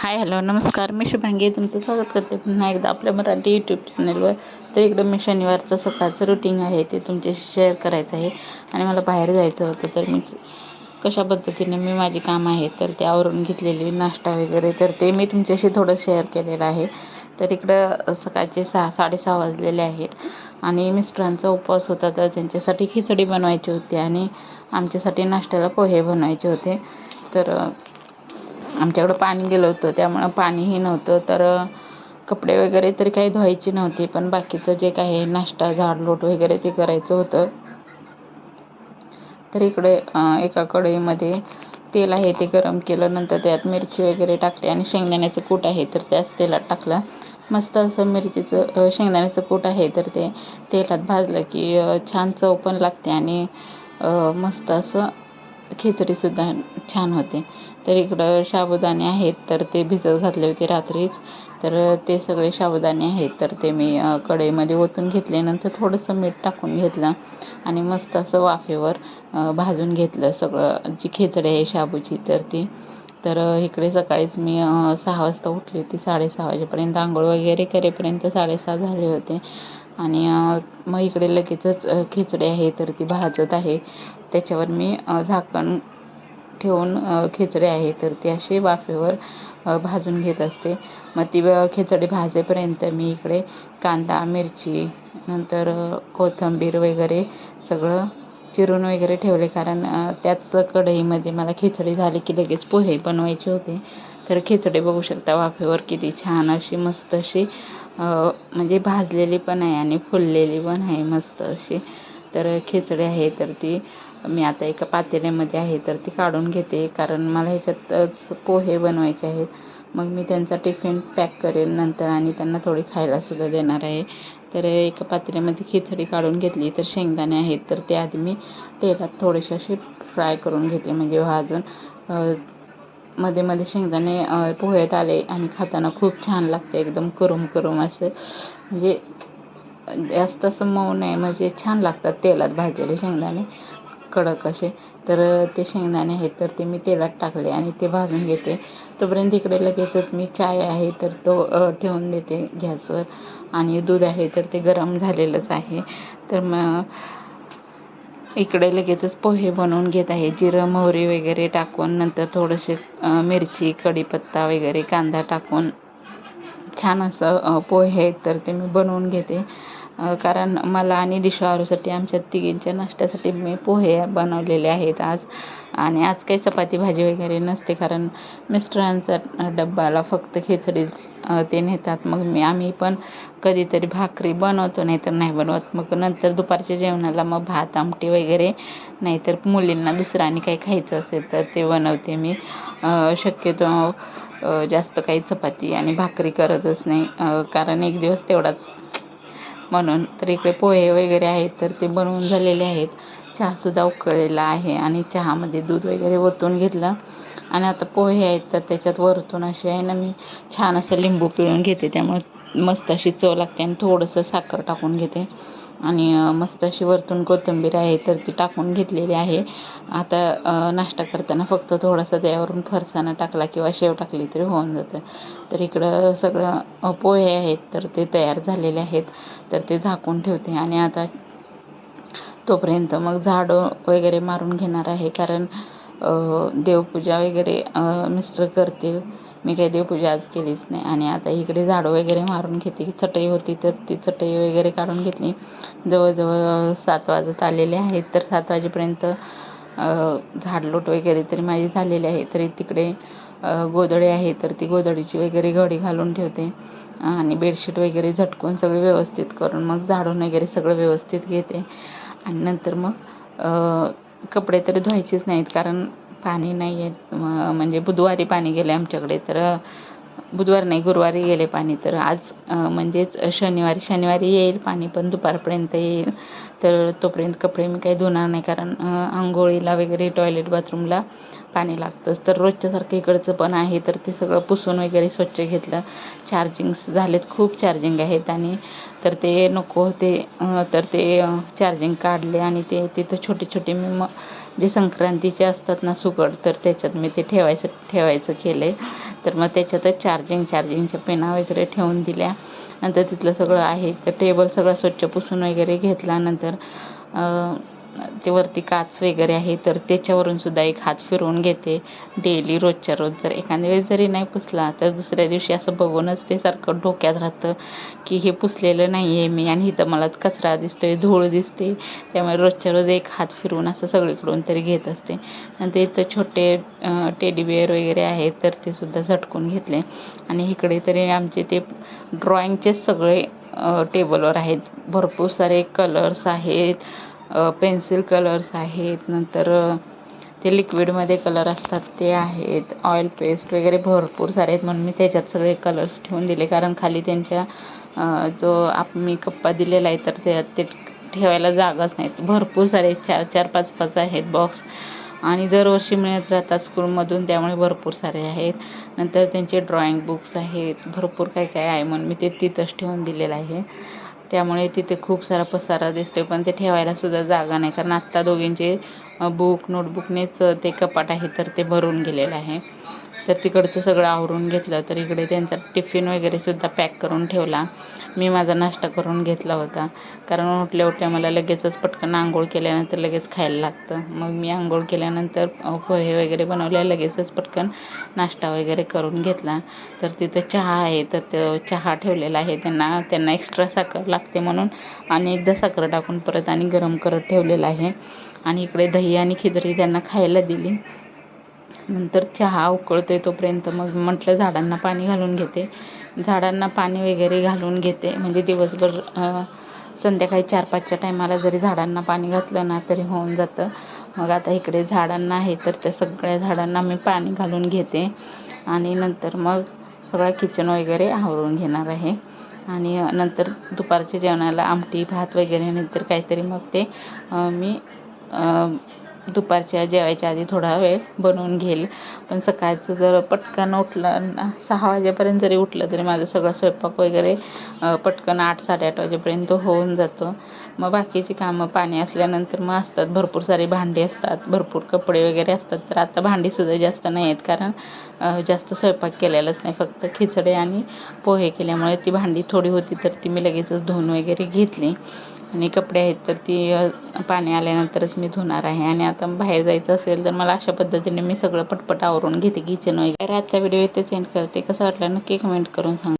Hi hello नमस्कार. मी शुभांगी तुमचं स्वागत करते पुन्हा एकदा आपल्या मराठी यूट्यूब चॅनलवर. तर इकडं मी शनिवारचं सकाळचं रुटीन आहे ते तुमच्याशी शेअर करायचं आहे. आणि मला बाहेर जायचं होतं तर मी कशा पद्धतीने मी माझी कामं आहेत तर ते आवरून घेतलेली, नाश्ता वगैरे तर ते मी तुमच्याशी थोडं शेअर केलेलं आहे. तर इकडं सकाळचे 6:30 वाजलेले आहेत आणि मिस्टरांचा उपवास होता तर त्यांच्यासाठी खिचडी बनवायची होती आणि आमच्यासाठी नाश्त्याला पोहे बनवायचे होते. तर आमच्याकडं पाणी गेलं होतं त्यामुळं पाणीही नव्हतं. तर कपडे वगैरे तरी काही धुवायची नव्हती, पण बाकीचं जे काही नाश्ता झाडलोट वगैरे ते करायचं होतं. तर इकडे एका कढईमध्ये तेल आहे ते गरम केलं, नंतर त्यात मिरची वगैरे टाकली आणि शेंगदाण्याचं कूट आहे तर त्याच तेलात टाकलं. मस्त असं मिरचीचं शेंगदाण्याचं कूट आहे तर ते तेलात भाजलं की छान चव पण लागते आणि मस्त असं खिचडीसुद्धा छान होते. तर इकडं साबुदाणे आहेत तर ते भिजत घातले होते रात्रीच. तर ते सगळे साबुदाणे आहेत तर ते मी कढईमध्ये ओतून घेतले, नंतर थोडंसं मीठ टाकून घेतलं आणि मस्त असं वाफेवर भाजून घेतलं सगळं जी खिचडी आहे शाबूची तर ती. तर इकडे सकाळीच मी 6 वाजता उठली होती. 6:30 वाजेपर्यंत आंघोळ वगैरे करेपर्यंत 6:30 झाले होते. आणि मग इकडे लगेचच खिचडी आहे तर ती भाजत आहे. त्याच्यावर मी झाकण ठेवून खिचडी आहे तर ती अशी वाफेवर भाजून घेत असते. मग ती खिचडी भाजेपर्यंत मी इकडे कांदा, मिरची, नंतर कोथिंबीर वगैरे सगळं चिरून वगैरे ठेवले, कारण त्याच कढईमध्ये मला खिचडी झाली की लगेच पोहे बनवायचे होते. तर खिचडी बघू शकता वाफेवर किती छान अशी मस्त अशी म्हणजे भाजलेली पण आहे आणि फुललेली पण आहे मस्त अशी. तर खिचडी आहे तर ती मी आता एका पातेल्यामध्ये आहे तर ती काढून घेते, कारण मला ह्याच्यातच पोहे बनवायचे आहेत. मग मी त्यांचा टिफिन पॅक करेन नंतर आणि त्यांना थोडी खायलासुद्धा देणार आहे. तर एका पातेल्यामध्ये खिचडी काढून घेतली. तर शेंगदाणे आहेत तर ते आधी मी तेलात थोडेसे असे फ्राय करून घेतले, म्हणजे भाजून. मध्ये मध्ये शेंगदाणे पोह्यात आले आणि खाताना खूप छान लागते, एकदम करून करून असं, म्हणजे जास्त असं मऊ नाही, म्हणजे छान लागतात तेलात भाजलेले शेंगदाणे कडक असे. तर ते शेंगदाणे आहेत तर ते मी तेलात टाकले आणि ते भाजून घेते. तोपर्यंत इकडे लगेचच मी चाय आहे तर तो ठेवून देते गॅसवर आणि दूध आहे तर ते गरम झालेलंच आहे. तर मग इकडे लगेचच पोहे बनवून घेत आहे. जिरं मोहरी वगैरे टाकून, नंतर थोडेसे मिरची, कढीपत्ता वगैरे, कांदा टाकून छान असं पोहे आहेत तर ते मी बनवून घेते. कारण मला आणि दिशाआरूसाठी आमच्या तिघींच्या नाश्त्यासाठी मी पोहे बनवलेले आहेत आज. आणि आज काही चपाती भाजी वगैरे नसते, कारण मिस्टरांचा डब्याला फक्त खिचडीच ते नेतात. मग आम्ही पण कधीतरी भाकरी बनवतो, नाहीतर नाही बनवत. मग नंतर दुपारच्या जेवणाला मग भात आमटी वगैरे, नाहीतर मुलींना दुसरं आणि काही खायचं असेल तर ते बनवते मी. शक्यतो जास्त काही चपाती आणि भाकरी करतच नाही, कारण एक दिवस तेवढाच म्हणून. तर इकडे पोहे वगैरे आहेत तर ते बनवून झालेले आहेत. चहासुद्धा उकळलेला आहे आणि चहामध्ये दूध वगैरे ओतून घेतलं. आणि आता पोहे आहेत तर त्याच्यात वरतून अशी आहे ना मी छान असं लिंबू पिळून घेते, त्यामुळे मस्त अशी चव लागते. आणि थोडंसं साखर टाकून घेते आणि मस्त अशी वरतून कोथिंबीर आहे तर ती टाकून घेतलेली आहे. आता नाश्ता करताना फक्त थोडासा त्यावरून फरसाणा टाकला किंवा शेव टाकली तरी होऊन जातं. तर इकडं सगळं पोहे आहेत तर ते तयार झालेले आहेत तर ते झाकून ठेवते. आणि आता तोपर्यंत मग झाडं वगैरे मारून घेणार आहे, कारण देवपूजा वगैरे मिस्टर करतील. मी काही देवपूजा आज केलीच नाही. आणि आता इकडे झाडं वगैरे मारून घेते. चटई होती तर ती चटई वगैरे काढून घेतली. जवळजवळ 7 वाजत आलेले आहेत तर 7 वाजेपर्यंत झाडलोट वगैरे तरी माझी झालेली आहे. तरी तिकडे गोधडी आहे तर ती गोधडीची वगैरे घडी घालून ठेवते आणि बेडशीट वगैरे झटकून सगळे व्यवस्थित करून मग झाडून वगैरे सगळं व्यवस्थित घेते. आणि नंतर मग कपडे तरी धुवायचेच नाहीत, कारण पाणी नाही आहे. म्हणजे बुधवारी पाणी गेले आमच्याकडे, तर बुधवार नाही गुरुवारी गेले पाणी. तर आज म्हणजेच शनिवारी येईल पाणी, पण दुपारपर्यंत येईल. तर तोपर्यंत कपडे मी काही धुणार नाही, कारण आंघोळीला वगैरे टॉयलेट बाथरूमला पाणी लागतंच. तर रोजच्यासारखं इकडचं पण आहे तर ते सगळं पुसून वगैरे स्वच्छ घेतलं. चार्जिंग्स झालेत, खूप चार्जिंग आहेत आणि तर ते नको होते तर ते चार्जिंग काढले आणि ते तिथं छोटे छोटे मी जे संक्रांतीचे असतात ना सुकड, तर त्याच्यात मी ते ठेवायचं केलं आहे. तर मग त्याच्यातच चार्जिंगच्या पेना वगैरे ठेवून दिल्या. नंतर तिथलं सगळं आहे तर टेबल सगळं स्वच्छ पुसून वगैरे घेतला. नंतर ते वरती काच वगैरे आहे तर त्याच्यावरून सुद्धा एक हात फिरवून घेते डेली, रोजच्या रोज. जर एखाद्या वेळेस जरी नाही पुसला तर दुसऱ्या दिवशी असं बघूनच ते सारखं डोक्यात राहतं की हे पुसलेलं नाही आहे मी, आणि इथं मला कचरा दिसतोय, धूळ दिसते. त्यामुळे रोजच्या रोज एक हात फिरवून असं सगळीकडून तरी घेत असते. आणि इथं छोटे टेडी बिअर वगैरे आहेत तर ते सुद्धा झटकून घेतले. आणि इकडे तरी आमचे ते ड्रॉइंगचेच सगळे टेबलवर आहेत. भरपूर सारे कलर्स आहेत, पेन्सिल कलर्स आहेत, नंतर ते लिक्विडमध्ये कलर असतात ते आहेत, ऑइल पेस्ट वगैरे भरपूर सारे आहेत. म्हणून मी त्याच्यात सगळे कलर्स ठेवून दिले, कारण खाली त्यांच्या मी कप्पा दिलेला आहे तर ते ठेवायला जागाच नाहीत. भरपूर सारे 4-4, 5-5 आहेत बॉक्स, आणि दरवर्षी मिळत राहतात स्कूलमधून, त्यामुळे भरपूर सारे आहेत. नंतर त्यांचे ड्रॉइंग बुक्स आहेत, भरपूर काय काय आहे. म्हणून मी ते तिथंच ठेवून दिलेलं आहे. त्यामुळे तिथे खूप सारा पसारा दिसतोय, पण ते ठेवायला सुद्धा जागा नाही, कारण आत्ता दोघींचे बुक नोटबुकनेच ते कपाट आहे तर ते भरून गेलेलं आहे. तर तिकडचं सगळं आवरून घेतलं. तर इकडे त्यांचा टिफिन वगैरे सुद्धा पॅक करून ठेवला. मी माझा नाश्ता करून घेतला होता, कारण उठल्या उठल्या मला लगेचच पटकन आंघोळ केल्यानंतर लगेच खायला लागतं. मग मी आंघोळ केल्यानंतर पोहे वगैरे बनवले, लगेचच पटकन नाश्ता वगैरे करून घेतला. तर तिथं चहा आहे तर तो चहा ठेवलेला आहे, त्यांना एक्स्ट्रा साखर लागते म्हणून, आणि एकदा साखर टाकून परत आणि गरम करत ठेवलेला आहे. आणि इकडे दही आणि खिचडी त्यांना खायला दिली. नंतर चहा उकळतोय तोपर्यंत मग म्हटलं झाडांना पाणी घालून घेते. झाडांना पाणी वगैरे घालून घेते, म्हणजे दिवसभर संध्याकाळी 4-5च्या टायमाला जरी झाडांना पाणी घातलं ना तरी होऊन जातं. मग आता इकडे झाडांना आहे तर त्या सगळ्या झाडांना मी पाणी घालून घेते, आणि नंतर मग सगळं किचन वगैरे आवरून घेणार आहे. आणि नंतर दुपारच्या जेवणाला आमटी भात वगैरे, नंतर काहीतरी मग ते मी दुपारच्या जेवायच्या आधी थोडा वेळ बनवून घेईल. पण सकाळचं जर पटकन उठलं ना, 6 वाजेपर्यंत जरी उठलं तरी माझं सगळं स्वयंपाक वगैरे पटकन 8-8:30 वाजेपर्यंत होऊन जातं. मग बाकीची कामं पाणी असल्यानंतर मग असतात, भरपूर सारी भांडी असतात, भरपूर कपडे वगैरे असतात. तर आता भांडीसुद्धा जास्त नाही आहेत, कारण जास्त स्वयंपाक केलेलाच नाही, फक्त खिचडी आणि पोहे केल्यामुळे ती भांडी थोडी होती तर ती मी लगेचच धुवून वगैरे घेतली. आणि कपडे आहेत तर ती पाणी आल्यानंतरच मी धुणार आहे. आणि आता बाहेर जायचं असेल तर मला अशा पद्धतीने मी सगळं पटपट आवरून घेते किचन वगैरे. आजचा व्हिडिओ इथे सेंड करते. कसा वाटला नक्की कमेंट करून सांगा.